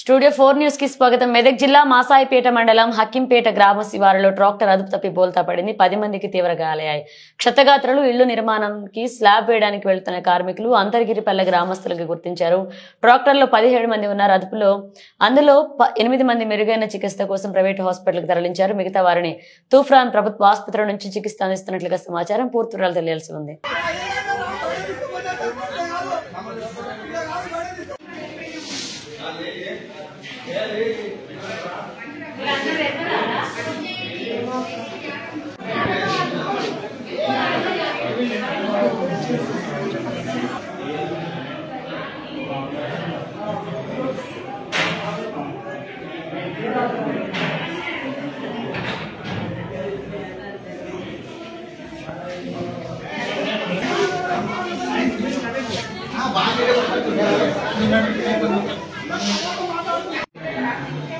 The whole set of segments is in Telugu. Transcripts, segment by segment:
స్టూడియో 4 న్యూస్ కి స్వాగతం. మెదక్ జిల్లా మాసాయిపేట మండలం హక్కింపేట గ్రామ శివారులో ట్రాక్టర్ అదుపు తప్పి బోల్తా పడింది. 10 మందికి తీవ్ర గాయాలయ్యాయి. క్షతగాత్రులు ఇళ్లు నిర్మాణానికి స్లాబ్ వేయడానికి వెళ్తున్న కార్మికులు అంతర్గిరిపల్లె గ్రామస్తులకు గుర్తించారు. ట్రాక్టర్లో 17 మంది ఉన్నారు. అందులో 8 మంది మెరుగైన చికిత్స కోసం ప్రైవేటు హాస్పిటల్కి తరలించారు. మిగతా వారిని తూఫ్రాన్ ప్రభుత్వ ఆసుపత్రి నుంచి చికిత్స అందిస్తున్నట్లుగా సమాచారం. పూర్తి వివరాలు తెలియాల్సి ఉంది.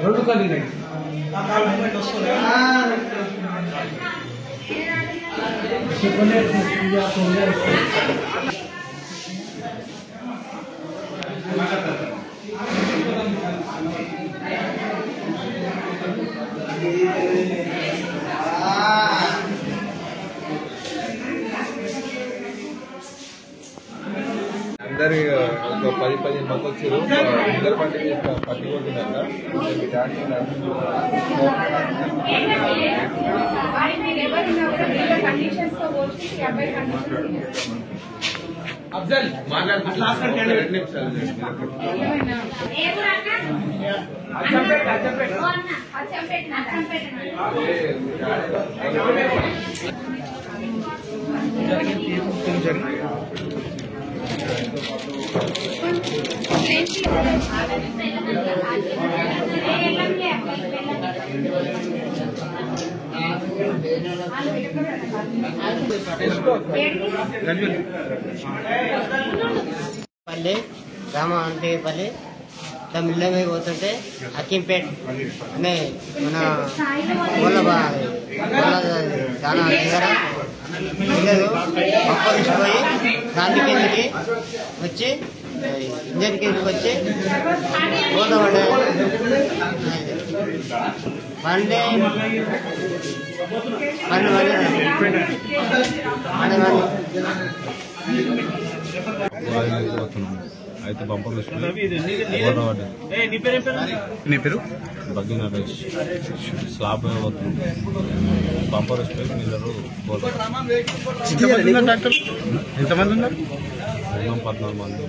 रोड का नहीं अंदर 10-15 మంది వచ్చారు. అందరు పట్టి కొట్టినాక అఫ్జల్ మాట్లాడుతున్నారు. 2 నిమిషాలు పల్లె గ్రామం అంతేపల్లి మిల్ల మీద పోతుంటే హక్కింపేట అనే మన చాలా దగ్గర పిల్లలు పప్పరిసిపోయి దాని కిందకి వచ్చి ఇంజన్ కిందకి వచ్చి పోతామండి. అయితే బంపర్ బగ్గి నరేష్ స్లాబ్ అవుతుంది. బంపర్ వస్తే మీరు ఎంతమంది ఉన్నారు? 14 మంది.